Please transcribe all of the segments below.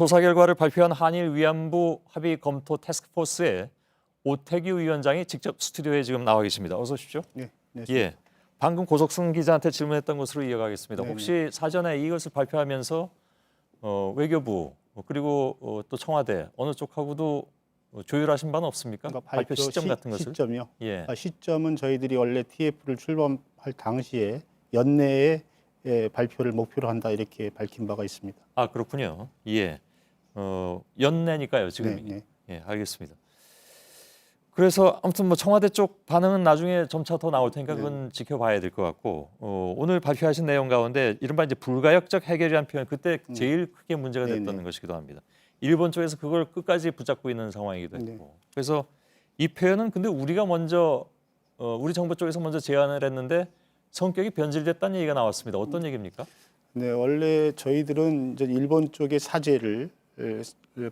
조사 결과를 발표한 한일 위안부 합의 검토 태스크포스의 오태규 위원장이 직접 스튜디오에 지금 나와 계십니다. 어서 오십시오. 네, 네. 예, 방금 고석승 기자한테 질문했던 것으로 이어가겠습니다. 네네. 혹시 사전에 이것을 발표하면서 외교부 그리고 또 청와대 어느 쪽하고도 조율하신 바는 없습니까? 그러니까 발표 시점 같은 것을? 시점이요. 예. 시점은 저희들이 원래 TF를 출범할 당시에 연내에 발표를 목표로 한다 이렇게 밝힌 바가 있습니다. 아 그렇군요. 예. 연내니까요 지금. 네, 네. 예, 알겠습니다. 그래서 아무튼 뭐 청와대 쪽 반응은 나중에 점차 더 나올 테니까 그건 지켜봐야 될 것 같고 오늘 발표하신 내용 가운데 이른바 이제 불가역적 해결이라는 표현 그때 제일 크게 문제가 됐던 네네. 것이기도 합니다. 일본 쪽에서 그걸 끝까지 붙잡고 있는 상황이기도 했고 네. 그래서 이 표현은 근데 우리가 먼저 우리 정부 쪽에서 먼저 제안을 했는데 성격이 변질됐다는 얘기가 나왔습니다. 어떤 얘기입니까? 네, 원래 저희들은 이제 일본 쪽의 사죄를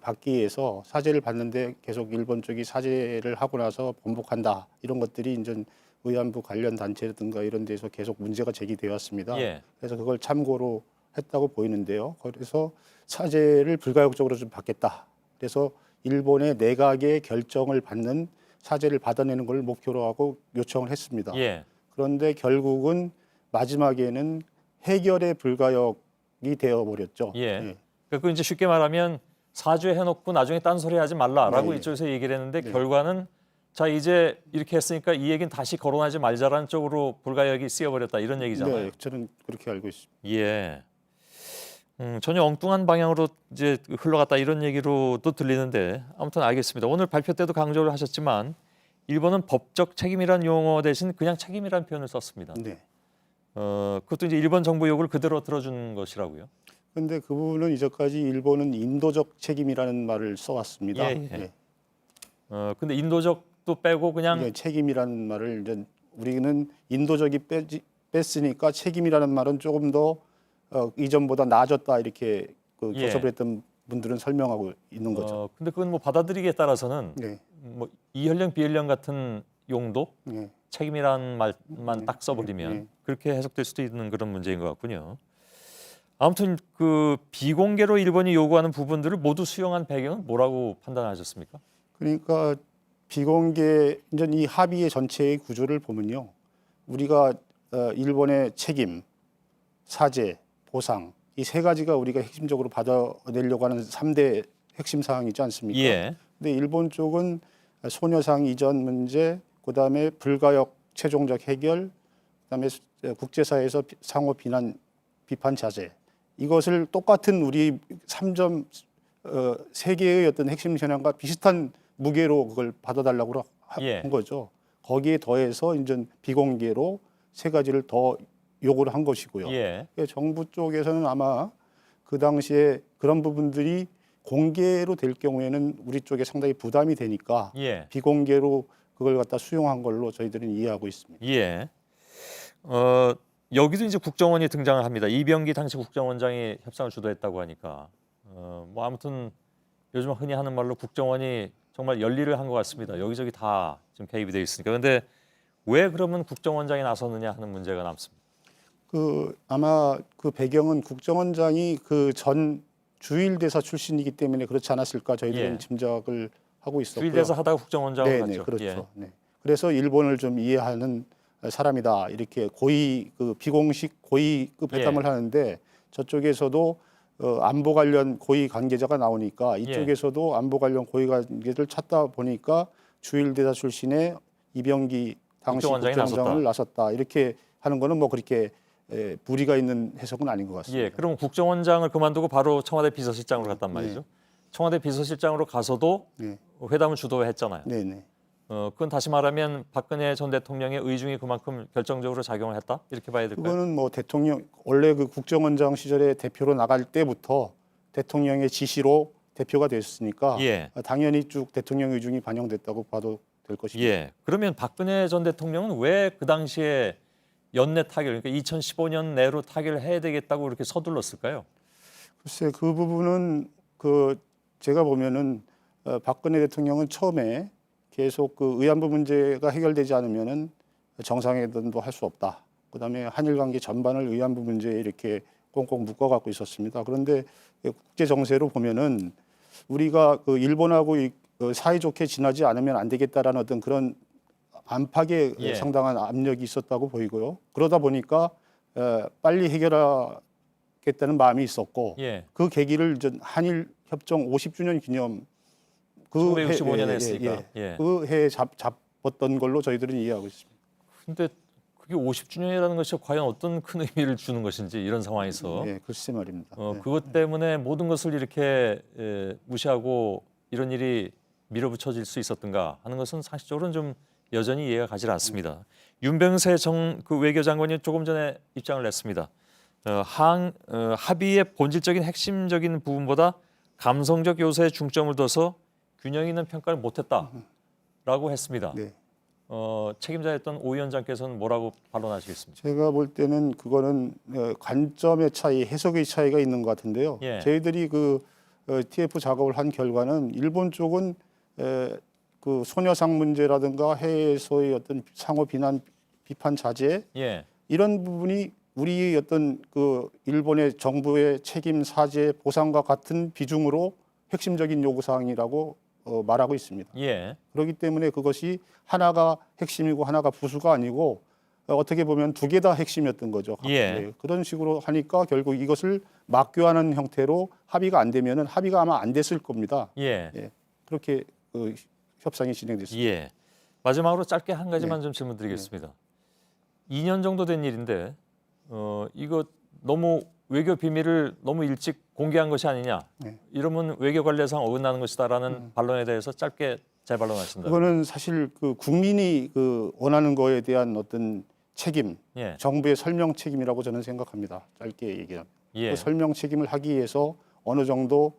받기 위해서 사죄를 받는데 계속 일본 쪽이 사죄를 하고 나서 번복한다 이런 것들이 이제 위안부 관련 단체든가 이런 데서 계속 문제가 제기되었습니다. 예. 그래서 그걸 참고로 했다고 보이는데요. 그래서 사죄를 불가역적으로 좀 받겠다. 그래서 일본의 내각의 결정을 받는 사죄를 받아내는 걸 목표로 하고 요청을 했습니다. 예. 그런데 결국은 마지막에는 해결의 불가역이 되어버렸죠. 예. 그러니까 이제 쉽게 말하면 사죄해놓고 나중에 딴소리 하지 말라라고 네. 이쪽에서 얘기를 했는데 네. 결과는 자 이제 이렇게 했으니까 이 얘기는 다시 거론하지 말자라는 쪽으로 불가역이 쓰여버렸다 이런 얘기잖아요. 네, 저는 그렇게 알고 있습니다. 예. 전혀 엉뚱한 방향으로 이제 흘러갔다 이런 얘기로도 들리는데 아무튼 알겠습니다. 오늘 발표 때도 강조를 하셨지만 일본은 법적 책임이란 용어 대신 그냥 책임이란 표현을 썼습니다. 네. 그것도 이제 일본 정부 요구를 그대로 들어준 것이라고요. 그런데 그 부분은 이제까지 일본은 인도적 책임이라는 말을 써왔습니다. 예, 예. 네. 근데 인도적도 빼고 그냥 네, 책임이라는 말을 이제 우리는 인도적이 뺐으니까 책임이라는 말은 조금 더 이전보다 나아졌다 이렇게 그 예. 교섭을 했던 분들은 설명하고 있는 거죠. 근데 그건 뭐 받아들이기에 따라서는 네, 뭐 이현령 비현령 같은 용도 네, 책임이라는 말만 딱 써버리면 네. 그렇게 해석될 수도 있는 그런 문제인 것 같군요. 아무튼 그 비공개로 일본이 요구하는 부분들을 모두 수용한 배경은 뭐라고 판단하셨습니까? 그러니까 비공개 이제 이 합의의 전체의 구조를 보면요, 우리가 일본의 책임, 사죄, 보상 이 세 가지가 우리가 핵심적으로 받아내려고 하는 3대 핵심 사항이지 않습니까? 예. 근데 일본 쪽은 소녀상 이전 문제, 그다음에 불가역 최종적 해결, 그다음에 국제사회에서 상호 비판 자제 이것을 똑같은 우리 3점 세 개의 어떤 핵심 현안과 비슷한 무게로 그걸 받아달라고 예. 한 거죠. 거기에 더해서 이제 비공개로 세 가지를 더 요구를 한 것이고요. 예. 정부 쪽에서는 아마 그 당시에 그런 부분들이 공개로 될 경우에는 우리 쪽에 상당히 부담이 되니까 예. 비공개로 그걸 갖다 수용한 걸로 저희들은 이해하고 있습니다. 예. 여기도 이제 국정원이 등장을 합니다. 이병기 당시 국정원장이 협상을 주도했다고 하니까 뭐 아무튼 요즘 흔히 하는 말로 국정원이 정말 열일을 한 것 같습니다. 여기저기 다 지금 개입이 되어 있으니까. 그런데 왜 그러면 국정원장이 나섰느냐 하는 문제가 남습니다. 아마 그 배경은 국정원장이 그 전 주일대사 출신이기 때문에 그렇지 않았을까 저희들은 예. 짐작을 하고 있었고요. 주일대사 하다가 국정원장으로 네, 갔죠. 네, 그렇죠. 예. 네. 그래서 일본을 좀 이해하는 사람이다 이렇게 고위 그 비공식 고위급 회담을 하는데 저쪽에서도 안보 관련 고위 관계자가 나오니까 이쪽에서도 안보 관련 고위 관계를 찾다 보니까 주일대사 출신의 이병기 당시 국정원장을 나섰다 이렇게 하는 거는 뭐 그렇게 무리가 있는 해석은 아닌 것 같습니다. 예, 그럼 국정원장을 그만두고 바로 청와대 비서실장으로 갔단 말이죠. 청와대 비서실장으로 가서도 네, 회담을 주도했잖아요. 네, 네. 그건 다시 말하면 박근혜 전 대통령의 의중이 그만큼 결정적으로 작용을 했다 이렇게 봐야 될까요? 그거는 뭐 대통령 원래 그 국정원장 시절에 대표로 나갈 때부터 대통령의 지시로 대표가 됐으니까 예. 당연히 쭉 대통령 의중이 반영됐다고 봐도 될 것입니다. 예. 그러면 박근혜 전 대통령은 왜 그 당시에 연내 타결, 그러니까 2015년 내로 타결을 해야 되겠다고 이렇게 서둘렀을까요? 글쎄 그 부분은 그 제가 보면은 박근혜 대통령은 처음에 계속 그 위안부 문제가 해결되지 않으면은 정상회담도 할 수 없다. 그다음에 한일 관계 전반을 위안부 문제에 이렇게 꽁꽁 묶어 갖고 있었습니다. 그런데 국제 정세로 보면은 우리가 그 일본하고 사이좋게 지나지 않으면 안 되겠다라는 어떤 그런 안팎의 예. 상당한 압력이 있었다고 보이고요. 그러다 보니까 빨리 해결하겠다는 마음이 있었고 예. 그 계기를 이제 한일 협정 50주년 기념 그 1965년에 했으니까. 예. 그 해에 잡았던 걸로 저희들은 이해하고 있습니다. 근데 그게 50주년이라는 것이 과연 어떤 큰 의미를 주는 것인지 이런 상황에서 예, 글쎄 말입니다. 네. 그것 때문에 모든 것을 이렇게 무시하고 이런 일이 밀어붙여질 수 있었던가 하는 것은 상식적으로는 좀 여전히 이해가 가지 않습니다. 윤병세 그 외교장관이 조금 전에 입장을 냈습니다. 합의의 본질적인 핵심적인 부분보다 감성적 요소에 중점을 둬서 균형 있는 평가를 못했다라고 했습니다. 네. 책임자였던 오 위원장께서는 뭐라고 반론하시겠습니까? 제가 볼 때는 그거는 관점의 차이, 해석의 차이가 있는 것 같은데요. 예. 저희들이 그 TF 작업을 한 결과는 일본 쪽은 그 소녀상 문제라든가 해외에서의 어떤 상호 비판 자제 예, 이런 부분이 우리의 어떤 그 일본의 정부의 책임 사죄 보상과 같은 비중으로 핵심적인 요구 사항이라고 말하고 있습니다. 예, 그렇기 때문에 그것이 하나가 핵심이고 하나가 부수가 아니고 어떻게 보면 두 개 다 핵심이었던 거죠. 예. 네, 그런 식으로 하니까 결국 이것을 막교하는 형태로 합의가 안 되면은 합의가 아마 안 됐을 겁니다. 예, 예, 그렇게 협상이 진행됐습니다. 예. 마지막으로 짧게 한 가지만 좀 질문드리겠습니다. 2년 정도 된 일인데 이거 너무 외교 비밀을 너무 일찍 공개한 것이 아니냐? 네. 이러면 외교 관례상 어긋나는 것이다라는 반론에 대해서 짧게 재반론하신다. 그거는 사실 그 국민이 그 원하는 거에 대한 어떤 책임, 예, 정부의 설명 책임이라고 저는 생각합니다. 짧게 얘기하면 예, 그 설명 책임을 하기 위해서 어느 정도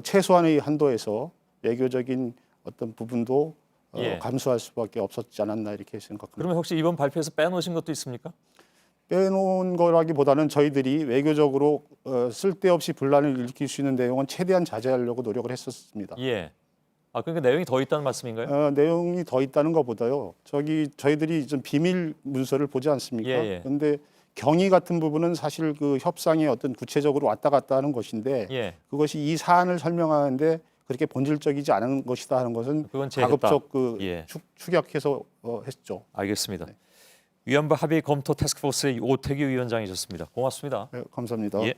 최소한의 한도에서 외교적인 어떤 부분도 예. 감수할 수밖에 없었지 않았나 이렇게 생각합니다. 그러면 혹시 이번 발표에서 빼놓으신 것도 있습니까? 빼놓은 거라기보다는 저희들이 외교적으로 쓸데없이 분란을 일으킬 수 있는 내용은 최대한 자제하려고 노력을 했었습니다. 예. 그러니까 내용이 더 있다는 말씀인가요? 내용이 더 있다는 것보다요. 저희들이 좀 비밀 문서를 보지 않습니까? 예, 예. 그런데 경위 같은 부분은 사실 그 협상에 어떤 구체적으로 왔다 갔다 하는 것인데 예. 그것이 이 사안을 설명하는데 그렇게 본질적이지 않은 것이다 하는 것은 그건 제했다. 가급적 그 예. 축약해서 했죠. 알겠습니다. 위안부 합의 검토 태스크포스의 오태규 위원장이셨습니다. 고맙습니다. 네, 감사합니다. 예.